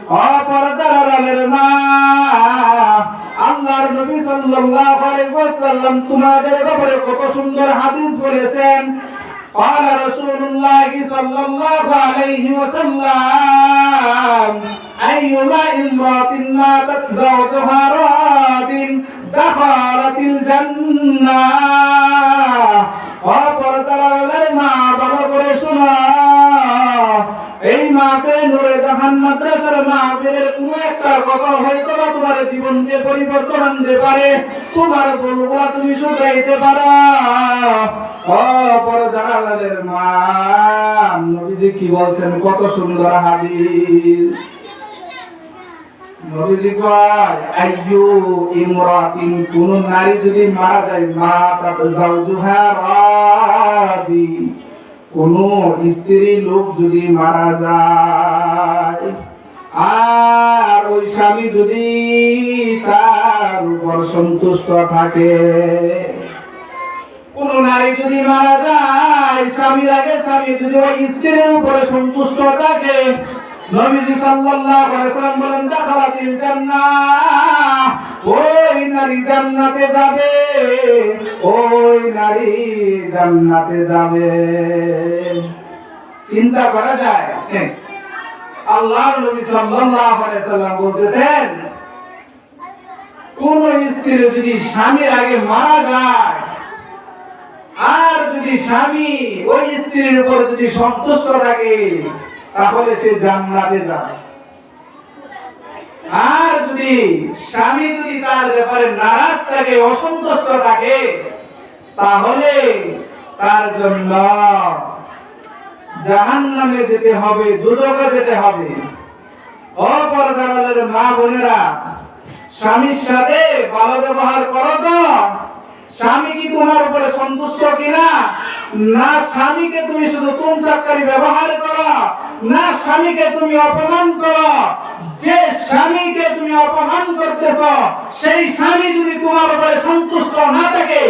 অপরদার আড়ালের মা, আল্লাহর নবী সাল্লাল্লাহু আলাইহি ওয়াসাল্লাম তোমাদের ব্যাপারে কত সুন্দর হাদিস বলেছেন। قال رسول الله صلى الله عليه وسلم أيما امرأة ماتت زوجها راض دخلت الجنة। অপরদারের মা, ভালো করে শোনো, এই মাহফিলে নূরে জাহান মাদ্রাসার মাহফিলের কোনো একটা কথা হয়তো বা তোমার জীবনকে পরিবর্তন আনতে পারে, তোমার ভুলগুলো তুমি শুধরাইতে পারো। অপরদারের মা, নবীজি কি বলছেন, কত সুন্দর হাদিস। নবীজি কয় আইয়ু ইমরাতিন, কোন নারী যদি মারা যায়, মা তাত জাওজুহা রাদি, কোন স্ত্রী লোক যদি মারা যায় আর ওই স্বামী যদি তার উপর সন্তুষ্ট থাকে। কোন নারী যদি মারা যায়, স্বামীর আগে স্বামী যদি ওই স্ত্রীর উপরে সন্তুষ্ট থাকে, নবীজি সাল্লাল্লাহু আলাইহি ওয়াসাল্লাম বলেন দাখালাতিল জান্নাহ, ওই নারী জান্নাতে যাবে, ওই নারী জান্নাতে যাবে। চিন্তা করা যায়, আল্লাহর নবী সাল্লাল্লাহু আলাইহি ওয়াসাল্লাম বলতেছেন, কোন স্ত্রী যদি স্বামীর আগে মারা যায় আর যদি স্বামী ওই স্ত্রীর উপর যদি সন্তুষ্ট থাকে, তাহলে সে জান্নাতে যাবে। আর যদি স্বামী যদি তার ব্যাপারে নারাজ থাকে, অসন্তুষ্ট থাকে, তাহলে তার জন্য জাহান্নামে যেতে হবে, দুজকে যেতে হবে। অপরদারের মা বোনেরা, স্বামীর সাথে ভালো ব্যবহার করো তো। স্বামী কি তোমার উপরে সন্তুষ্ট কিনা? না স্বামীকে তুমি শুধু তুমতাক্কারি ব্যবহার করো, না স্বামীকে তুমি অপমান করো। যে স্বামীকে তুমি অপমান করতেছ, সেই স্বামী যদি তোমার উপরে সন্তুষ্ট না থাকে,